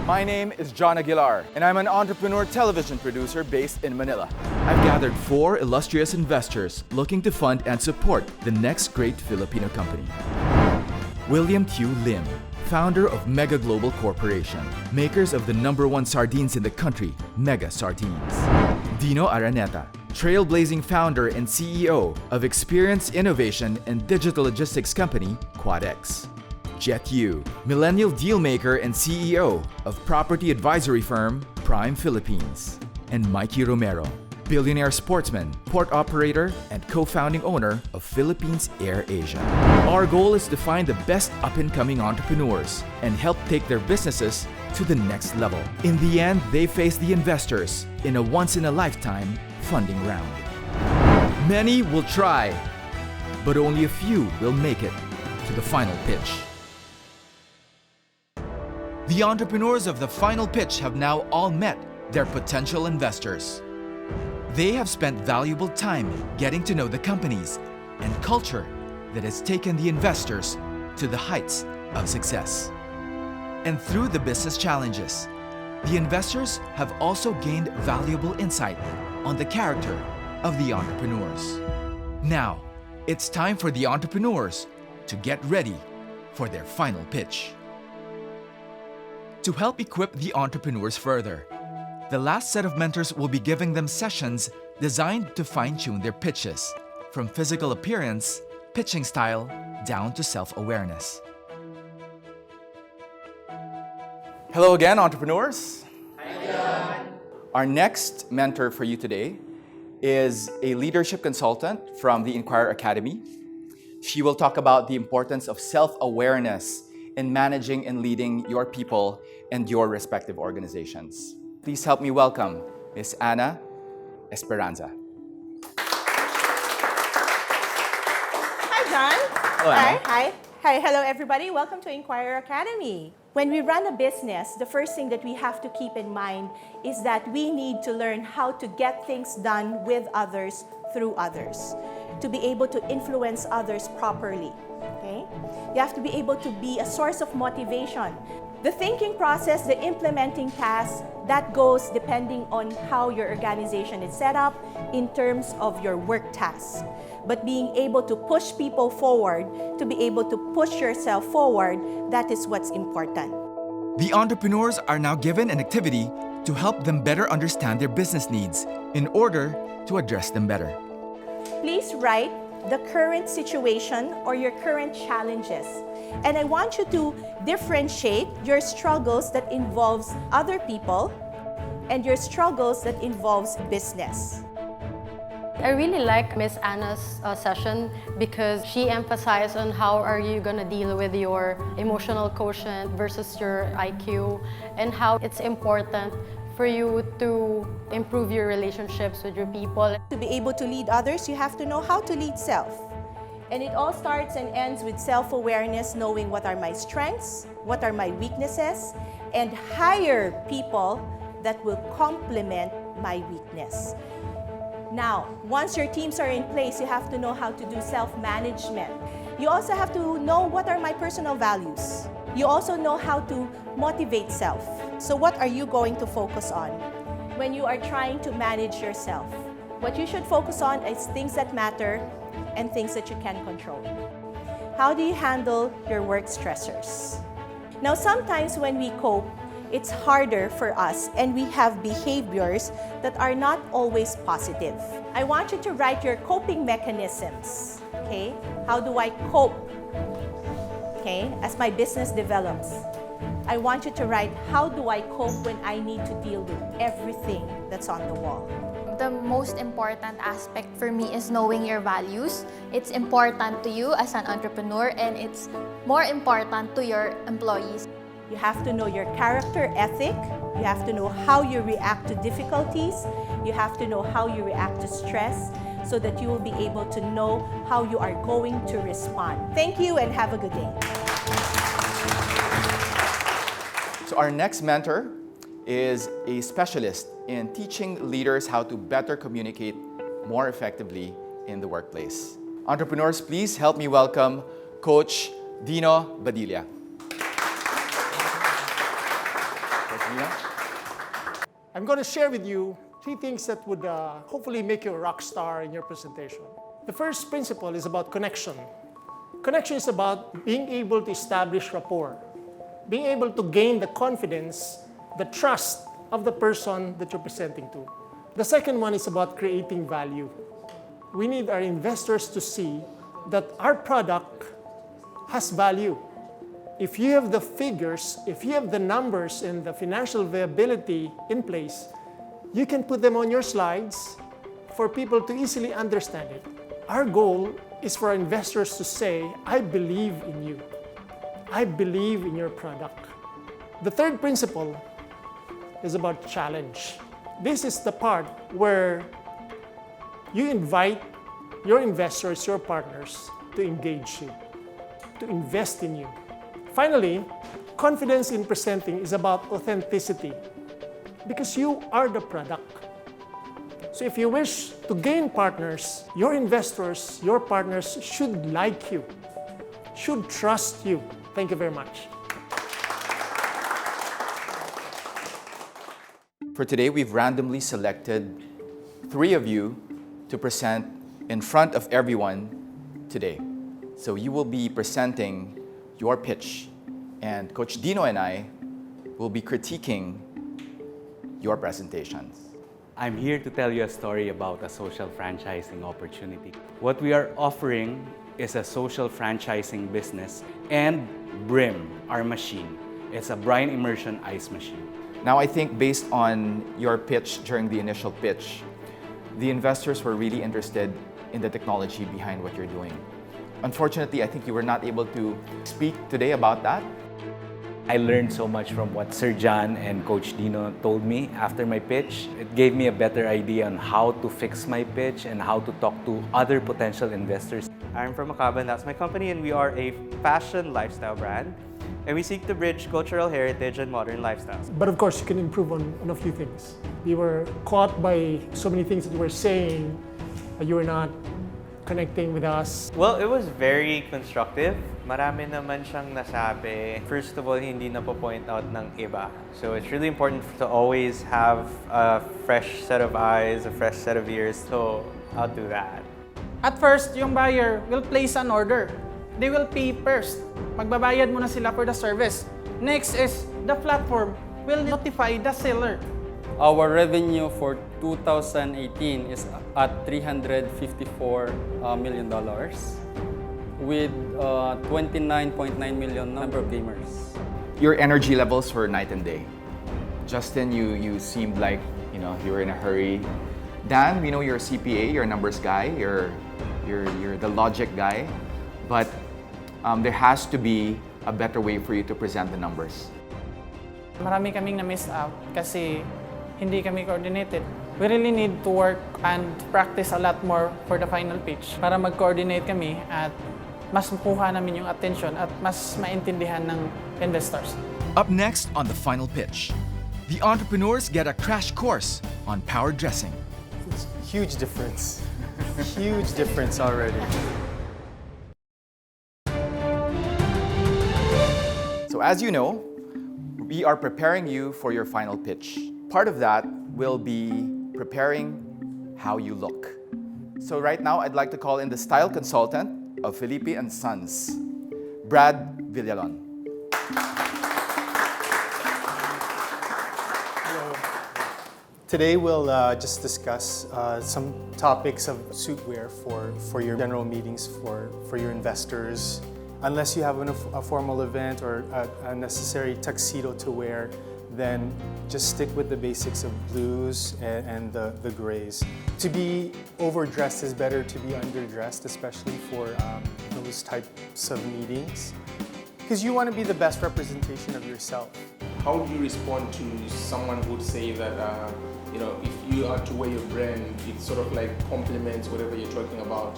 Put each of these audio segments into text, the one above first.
My name is John Aguilar, and I'm an entrepreneur television producer based in Manila. I've gathered 4 illustrious investors looking to fund and support the next great Filipino company. William Q. Lim, founder of Mega Global Corporation, makers of the #1 sardines in the country, Mega Sardines. Dino Araneta, trailblazing founder and CEO of experience, innovation, and digital logistics company, QuadX. Jet Yu, millennial dealmaker and CEO of property advisory firm, Prime Philippines. And Mikey Romero, billionaire sportsman, port operator, and co-founding owner of Philippines Air Asia. Our goal is to find the best up-and-coming entrepreneurs and help take their businesses to the next level. In the end, they face the investors in a once-in-a-lifetime funding round. Many will try, but only a few will make it to the final pitch. The entrepreneurs of the final pitch have now all met their potential investors. They have spent valuable time getting to know the companies and culture that has taken the investors to the heights of success. And through the business challenges, the investors have also gained valuable insight on the character of the entrepreneurs. Now, it's time for the entrepreneurs to get ready for their final pitch. To help equip the entrepreneurs further, the last set of mentors will be giving them sessions designed to fine-tune their pitches, from physical appearance, pitching style, down to self-awareness. Hello again, entrepreneurs. Hi, John. Our next mentor for you today is a leadership consultant from the Inquirer Academy. She will talk about the importance of self-awareness in managing and leading your people and your respective organizations. Please help me welcome Ms. Ana Esperanza. Hi, John. Hello, Ana. Hi. Hello, everybody. Welcome to Inquirer Academy. When we run a business, the first thing that we have to keep in mind is that we need to learn how to get things done with others, through others, to be able to influence others properly. Okay? You have to be able to be a source of motivation. The thinking process, the implementing tasks, that goes depending on how your organization is set up in terms of your work tasks. But being able to push people forward, to be able to push yourself forward, that is what's important. The entrepreneurs are now given an activity to help them better understand their business needs in order to address them better. Please write the current situation or your current challenges. And I want you to differentiate your struggles that involves other people and your struggles that involves business. I really like Miss Anna's session because she emphasized on how are you going to deal with your emotional quotient versus your IQ and how it's important for you to improve your relationships with your people. To be able to lead others, you have to know how to lead self. And it all starts and ends with self-awareness, knowing what are my strengths, what are my weaknesses, and hire people that will complement my weakness. Now, once your teams are in place, you have to know how to do self-management. You also have to know what are my personal values. You also know how to motivate self. So what are you going to focus on when you are trying to manage yourself? What you should focus on is things that matter and things that you can control. How do you handle your work stressors? Now, sometimes when we cope, it's harder for us and we have behaviors that are not always positive. I want you to write your coping mechanisms, okay? How do I cope, okay, as my business develops? I want you to write, how do I cope when I need to deal with everything that's on the wall? The most important aspect for me is knowing your values. It's important to you as an entrepreneur and it's more important to your employees. You have to know your character ethic. You have to know how you react to difficulties. You have to know how you react to stress so that you will be able to know how you are going to respond. Thank you and have a good day. So our next mentor is a specialist in teaching leaders how to better communicate more effectively in the workplace. Entrepreneurs, please help me welcome Coach Dino Badilla. I'm going to share with you 3 things that would hopefully make you a rock star in your presentation. The first principle is about connection. Connection is about being able to establish rapport, being able to gain the confidence, the trust of the person that you're presenting to. The second one is about creating value. We need our investors to see that our product has value. If you have the figures, if you have the numbers and the financial viability in place, you can put them on your slides for people to easily understand it. Our goal is for investors to say, I believe in you. I believe in your product. The third principle is about challenge. This is the part where you invite your investors, your partners, to engage you, to invest in you. Finally, confidence in presenting is about authenticity because you are the product. So if you wish to gain partners, your investors, your partners should like you, should trust you. Thank you very much. For today, we've randomly selected 3 of you to present in front of everyone today. So you will be presenting your pitch, and Coach Dino and I will be critiquing your presentations. I'm here to tell you a story about a social franchising opportunity. What we are offering is a social franchising business and Brim, our machine. It's a brine immersion ice machine. Now, I think based on your pitch during the initial pitch, the investors were really interested in the technology behind what you're doing. Unfortunately, I think you were not able to speak today about that. I learned so much from what Sir John and Coach Dino told me after my pitch. It gave me a better idea on how to fix my pitch and how to talk to other potential investors. I'm from Makaban, that's my company, and we are a fashion lifestyle brand. And we seek to bridge cultural heritage and modern lifestyles. But of course, you can improve on a few things. You were caught by so many things that you were saying. You were not connecting with us. Well, it was very constructive. Marami naman siyang nasabi. First of all, hindi na po point out ng iba. So it's really important to always have a fresh set of eyes, a fresh set of ears. So I'll do that. At first, yung buyer will place an order. They will pay first. Magbabayad muna sila for the service. Next is the platform will notify the seller. Our revenue for 2018 is at $354 million with 29.9 million number of gamers. Your energy levels were night and day. Justin, you seemed like you were in a hurry. Dan, we know you're a CPA, you're a numbers guy, you're the logic guy, but there has to be a better way for you to present the numbers. Marami kaming na-miss out kasi hindi kami coordinated. We really need to work and practice a lot more for the final pitch para mag-coordinate kami at mas makuha namin yung attention at mas maintindihan ng investors. Up next on the final pitch, the entrepreneurs get a crash course on power dressing. It's a huge difference. Huge difference already. So as you know, we are preparing you for your final pitch. Part of that will be preparing how you look. So right now, I'd like to call in the style consultant of Felipe and Sons, Brad Villalon. Today we'll just discuss some topics of suitwear for your general meetings, for your investors. Unless you have a formal event or a necessary tuxedo to wear, then just stick with the basics of blues and the grays. To be overdressed is better to be underdressed, especially for those types of meetings, because you want to be the best representation of yourself. How would you respond to someone who would say that if you are to wear your brand, it sort of like complements whatever you're talking about?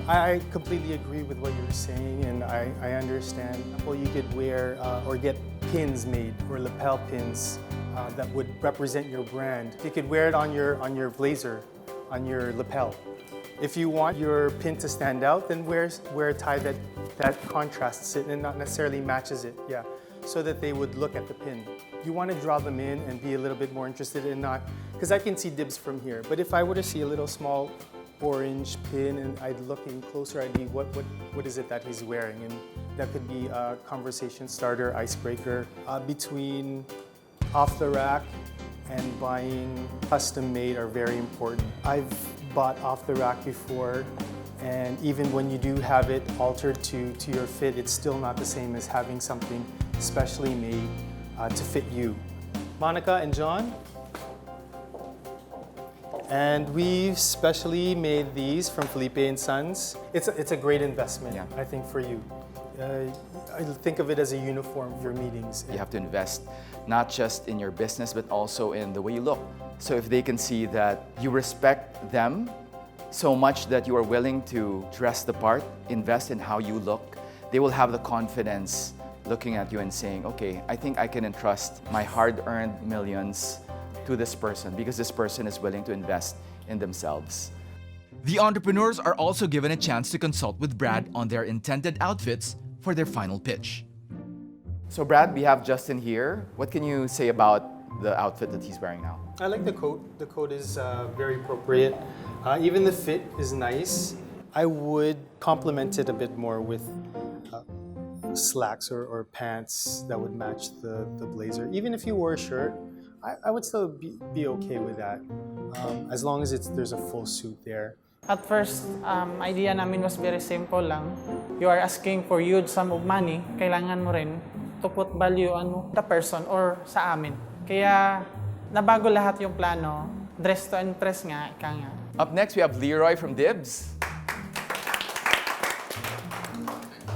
I completely agree with what you're saying, and I understand. Well, you could wear or get pins made or lapel pins that would represent your brand. You could wear it on your blazer, on your lapel. If you want your pin to stand out, then wear a tie that contrasts it and not necessarily matches it. Yeah, so that they would look at the pin. you want to draw them in and be a little bit more interested in not, because I can see Dibs from here, but if I were to see a little small orange pin and I'd look in closer, I'd be, what is it that he's wearing? And that could be a conversation starter, icebreaker. Between off the rack and buying custom made are very important. I've bought off the rack before, and even when you do have it altered to your fit, it's still not the same as having something specially made to fit you. Monica and John, and we've specially made these from Felipe and Sons. It's a great investment, I think, for you. I think of it as a uniform for your meetings. You have to invest not just in your business, but also in the way you look. So if they can see that you respect them so much that you are willing to dress the part, invest in how you look, they will have the confidence looking at you and saying, okay, I think I can entrust my hard-earned millions to this person because this person is willing to invest in themselves. The entrepreneurs are also given a chance to consult with Brad on their intended outfits for their final pitch. So Brad, we have Justin here. What can you say about the outfit that he's wearing now? I like the coat. The coat is very appropriate. Even the fit is nice. I would complement it a bit more with slacks or pants that would match the blazer. Even if you wore a shirt, I would still be okay with that, as long as there's a full suit there. At first, idea namin was very simple lang. You are asking for huge sum of money, kailangan mo rin to put value on the person or sa amin. Kaya nabago lahat yung plano, dress to impress nga, ika nga. Up next, we have Leroy from Dibs.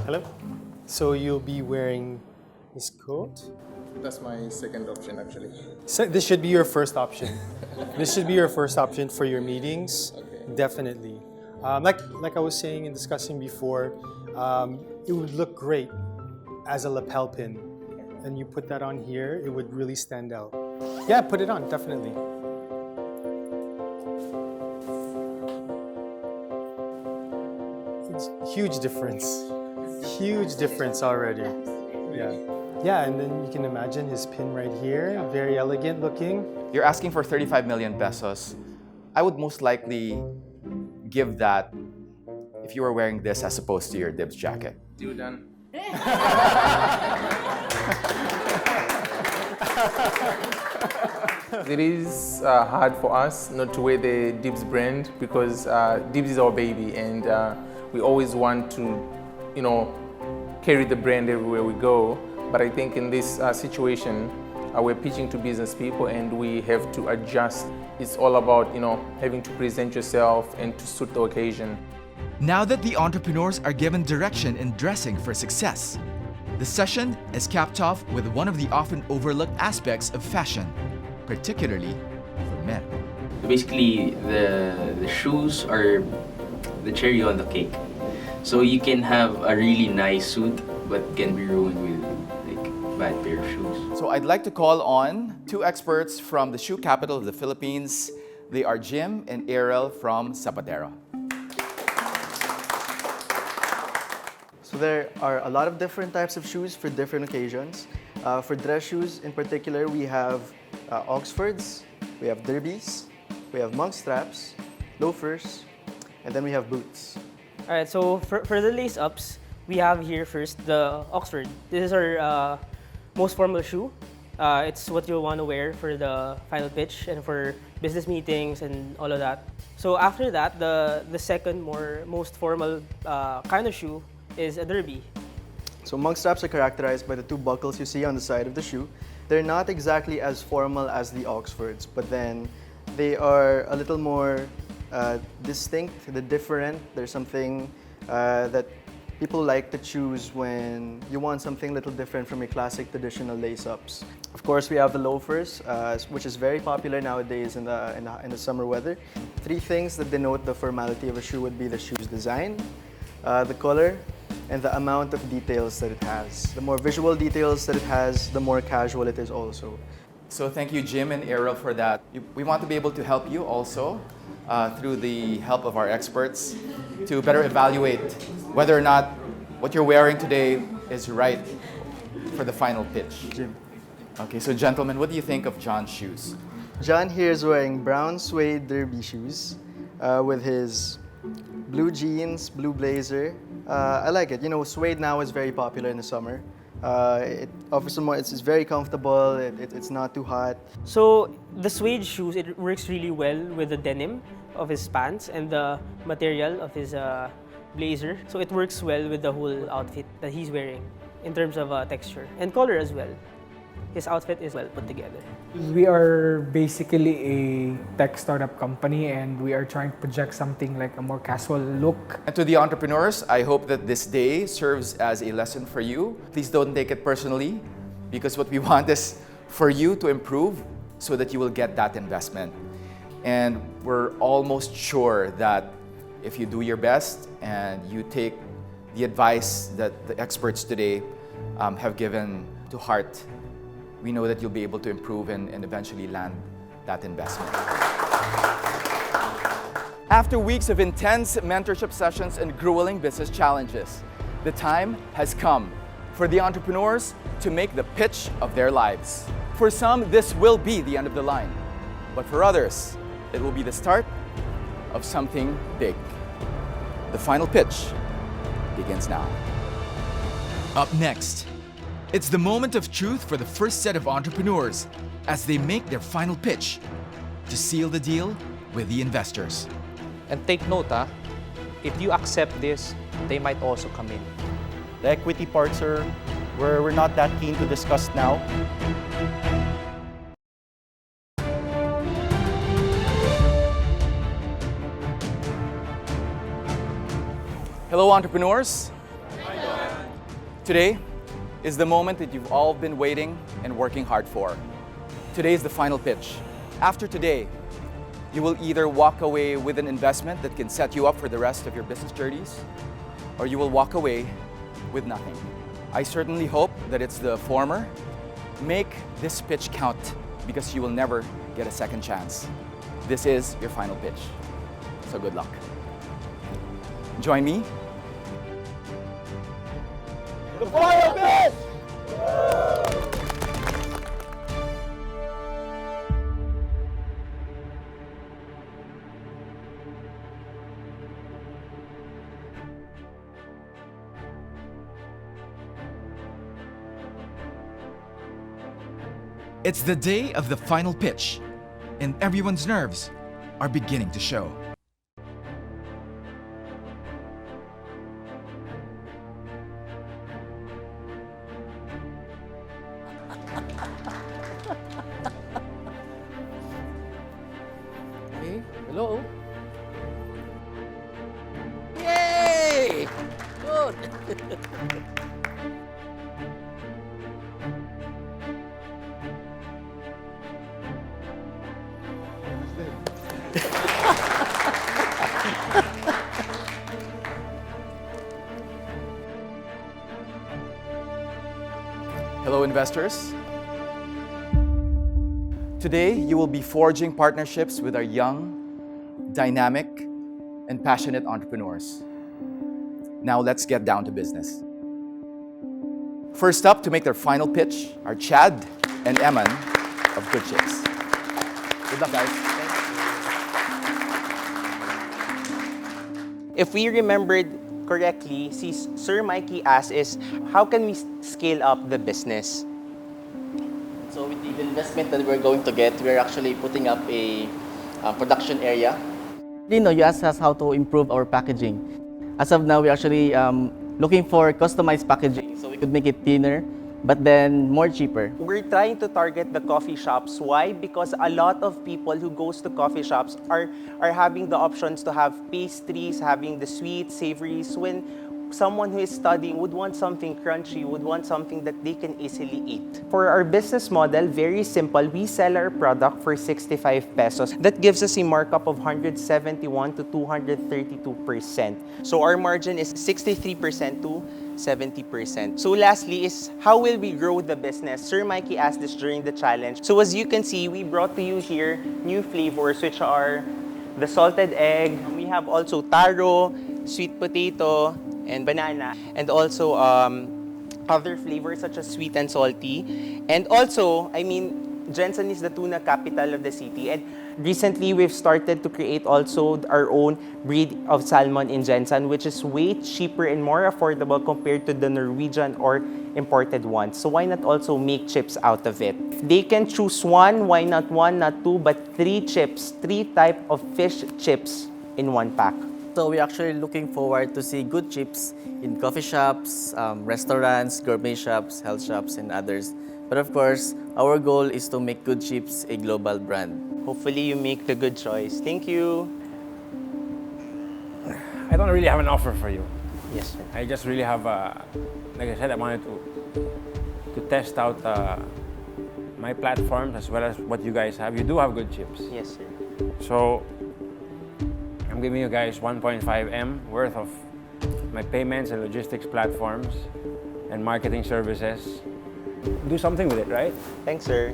Hello. So you'll be wearing this coat? That's my second option, actually. So this should be your first option. This should be your first option for your meetings. Okay. Definitely. Like I was saying and discussing before, it would look great as a lapel pin. And you put that on here, it would really stand out. Yeah, put it on, definitely. It's huge difference. Huge difference already. Yeah. Yeah, and then you can imagine his pin right here, very elegant looking. You're asking for 35 million pesos. I would most likely give that if you were wearing this as opposed to your Dibs jacket. You done? It is hard for us not to wear the Dibs brand because Dibs is our baby, and we always want to, carry the brand everywhere we go. But I think in this situation, we're pitching to business people and we have to adjust. It's all about, having to present yourself and to suit the occasion. Now that the entrepreneurs are given direction in dressing for success, the session is capped off with one of the often overlooked aspects of fashion, particularly for men. Basically, the shoes are the cherry on the cake. So you can have a really nice suit, but can be ruined with bad pair of shoes. So I'd like to call on two experts from the shoe capital of the Philippines. They are Jim and Errol from Sapatero. So there are a lot of different types of shoes for different occasions. For dress shoes in particular, we have Oxfords, we have derbies, we have monk straps, loafers, and then we have boots. All right, so for the lace-ups, we have here first the Oxford. This is our most formal shoe. It's what you'll want to wear for the final pitch and for business meetings and all of that. So after that, the second most formal kind of shoe is a derby. So monk straps are characterized by the two buckles you see on the side of the shoe. They're not exactly as formal as the Oxfords, but then they are a little more distinct, they're different. There's something that people like to choose when you want something a little different from your classic traditional lace-ups. Of course, we have the loafers, which is very popular nowadays in the summer weather. Three things that denote the formality of a shoe would be the shoe's design, the color, and the amount of details that it has. The more visual details that it has, the more casual it is also. So thank you, Jim and Errol, for that. We want to be able to help you also through the help of our experts to better evaluate whether or not what you're wearing today is right for the final pitch. Jim. Okay, so gentlemen, what do you think of John's shoes? John here is wearing brown suede derby shoes with his blue jeans, blue blazer. I like it. You know, suede now is very popular in the summer. It offers some more, it's very comfortable, it's not too hot. So the suede shoes, it works really well with the denim of his pants and the material of his blazer. So it works well with the whole outfit that he's wearing in terms of texture and color as well. His outfit is well put together. We are basically a tech startup company and we are trying to project something like a more casual look. And to the entrepreneurs, I hope that this day serves as a lesson for you. Please don't take it personally, because what we want is for you to improve so that you will get that investment. And we're almost sure that if you do your best and you take the advice that the experts today have given to heart, we know that you'll be able to improve and eventually land that investment. After weeks of intense mentorship sessions and grueling business challenges, the time has come for the entrepreneurs to make the pitch of their lives. For some, this will be the end of the line, but for others, it will be the start of something big. The final pitch begins now. Up next, it's the moment of truth for the first set of entrepreneurs as they make their final pitch to seal the deal with the investors. And take note, if you accept this, they might also come in. The equity parts are where we're not that keen to discuss now. Hello, entrepreneurs. Today is the moment that you've all been waiting and working hard for. Today is the final pitch. After today, you will either walk away with an investment that can set you up for the rest of your business journeys, or you will walk away with nothing. I certainly hope that it's the former. Make this pitch count, because you will never get a second chance. This is your final pitch. So good luck. Join me. The final pitch! It's the day of the final pitch, and everyone's nerves are beginning to show. Okay, hello? Yay! Good! Hello, investors. Today, you will be forging partnerships with our young, dynamic, and passionate entrepreneurs. Now, let's get down to business. First up, to make their final pitch, are Chad and Eman of Good Chicks. Good luck, guys. If we remembered correctly, Sir Mikey asked is, how can we scale up the business? So with the investment that we're going to get, we're actually putting up a production area. You asked us how to improve our packaging. As of now, we're actually looking for customized packaging so we could make it thinner, but then more cheaper. We're trying to target the coffee shops. Why? Because a lot of people who goes to coffee shops are having the options to have pastries, having the sweet, savories, when someone who is studying would want something crunchy, would want something that they can easily eat. For our business model, very simple. We sell our product for 65 pesos. That gives us a markup of 171 to 232%. So our margin is 63% to 70%. So lastly is, how will we grow the business? Sir Mikey asked this during the challenge. So as you can see, we brought to you here new flavors, which are the salted egg. We have also taro, sweet potato, and banana, and also other flavors such as sweet and salty. And also, I mean, Jensen is the tuna capital of the city. And recently, we've started to create also our own breed of salmon in Jensen, which is way cheaper and more affordable compared to the Norwegian or imported ones. So why not also make chips out of it? If they can choose one, why not one, not two, but 3 chips, 3 type of fish chips in one pack. So we're actually looking forward to see good chips in coffee shops, restaurants, gourmet shops, health shops, and others. But of course, our goal is to make good chips a global brand. Hopefully you make the good choice. Thank you. I don't really have an offer for you. Yes, sir. I just really have, like I said, I wanted to test out my platforms as well as what you guys have. You do have good chips. Yes, sir. So I'm giving you guys 1.5 M worth of my payments and logistics platforms and marketing services. Do something with it, right? Thanks, sir.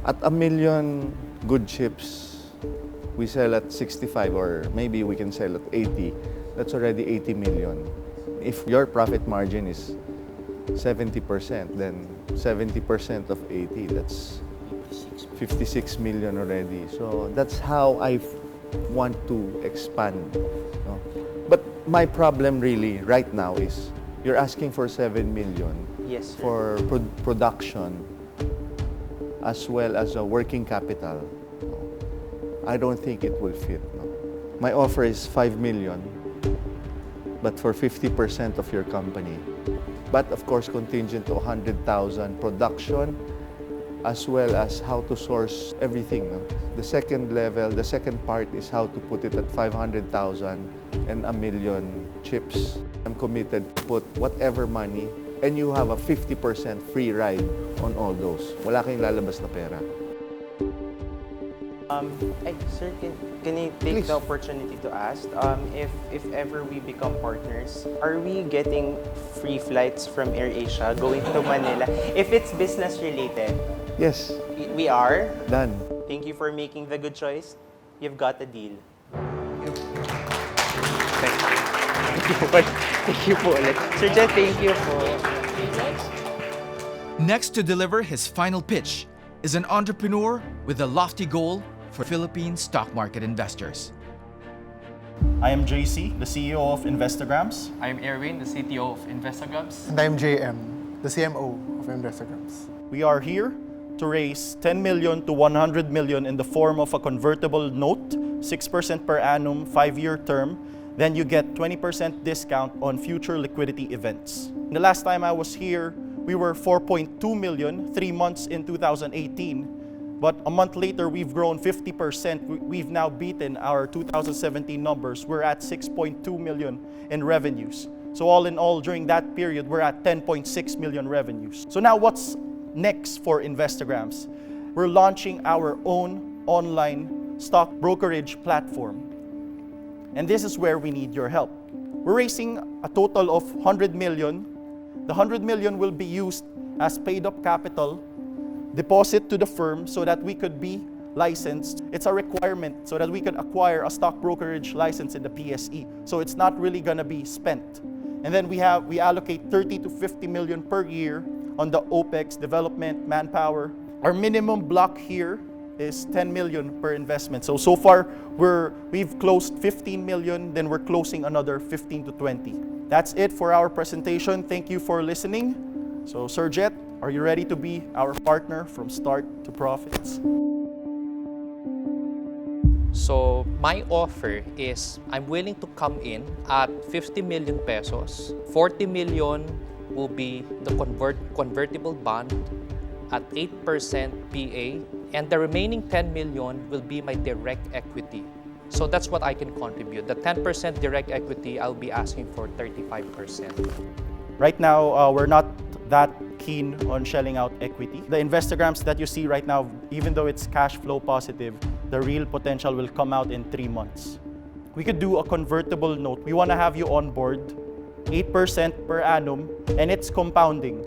At 1 million good chips, we sell at 65, or maybe we can sell at 80. That's already 80 million. If your profit margin is 70%, then 70% of 80, that's 56 million already. So that's how I want to expand. No? But my problem really right now is you're asking for 7 million yes, sir. For production as well as a working capital. No? I don't think it will fit. No? My offer is 5 million, but for 50% of your company. But of course, contingent to 100,000 production, as well as how to source everything. No? The second level, the second part is how to put it at 500,000 and 1 million chips. I'm committed to put whatever money, and you have a 50% free ride on all those. Wala kayong lalabas na pera. Sir, can I take the opportunity to ask, if ever we become partners, are we getting free flights from AirAsia going to Manila? If it's business related? Yes. We are? Done. Thank you for making the good choice. You've got a deal. Thank you po ulit. Sir Jet, thank you po. Next to deliver his final pitch is an entrepreneur with a lofty goal for Philippine stock market investors. I am JC, the CEO of Investograms. I am Erwin, the CTO of Investograms. And I'm JM, the CMO of Investograms. We are here to raise 10 million to 100 million in the form of a convertible note, 6% per annum, 5-year term. Then you get 20% discount on future liquidity events. The last time I was here, we were 4.2 million, 3 months in 2018. But a month later, we've grown 50%. We've now beaten our 2017 numbers. We're at 6.2 million in revenues. So all in all, during that period, we're at 10.6 million revenues. So now what's next for Investograms? We're launching our own online stock brokerage platform. And this is where we need your help. We're raising a total of 100 million. The 100 million will be used as paid-up capital, deposit to the firm so that we could be licensed. It's a requirement so that we could acquire a stock brokerage license in the PSE. So it's not really gonna be spent. And then we allocate 30 to 50 million per year on the OPEX, development, manpower. Our minimum block here is 10 million per investment. So far, we've closed 15 million, then we're closing another 15 to 20. That's it for our presentation. Thank you for listening. So Sir Jet, are you ready to be our partner from start to profits? So my offer is I'm willing to come in at 50 million pesos. 40 million will be the convertible bond at 8% PA, and the remaining 10 million will be my direct equity. So that's what I can contribute. The 10% direct equity, I'll be asking for 35%. Right now, we're not that keen on shelling out equity. The Investograms that you see right now, even though it's cash flow positive, the real potential will come out in 3 months. We could do a convertible note. We want to have you on board, 8% per annum, and it's compounding.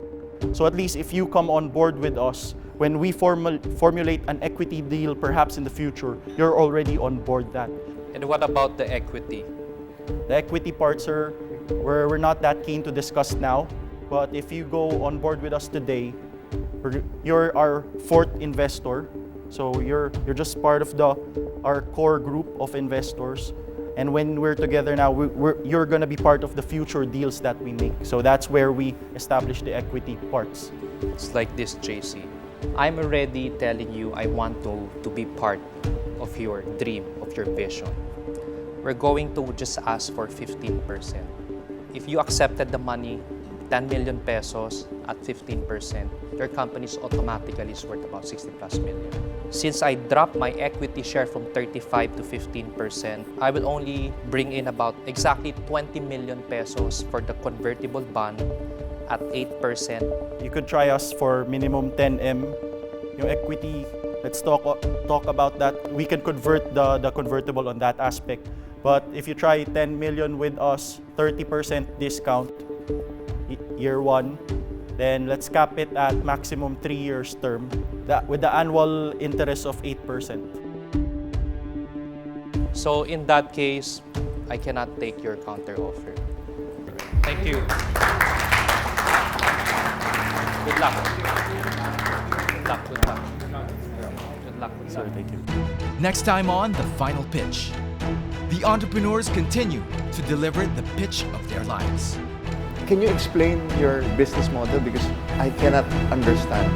So at least if you come on board with us, when we formulate an equity deal perhaps in the future, you're already on board that. And what about the equity? The equity part, sir, we're not that keen to discuss now. But if you go on board with us today, you're our fourth investor. So you're just part of our core group of investors. And when we're together now, you're going to be part of the future deals that we make. So that's where we establish the equity parts. It's like this, JC. I'm already telling you I want to be part of your dream, of your vision. We're going to just ask for 15%. If you accepted the money, 10 million pesos at 15%, your company is automatically worth about 60 plus million. Since I dropped my equity share from 35 to 15%, I will only bring in about exactly 20 million pesos for the convertible bond at 8%. You could try us for minimum 10M. Yung equity, let's talk about that. We can convert the convertible on that aspect. But if you try 10 million with us, 30% discount year one, then let's cap it at maximum 3 years term with the annual interest of 8%. So in that case, I cannot take your counter offer. Thank you. Good luck. Good luck, good luck. Good luck, good luck. Thank you. Next time on The Final Pitch, the entrepreneurs continue to deliver the pitch of their lives. Can you explain your business model? Because I cannot understand.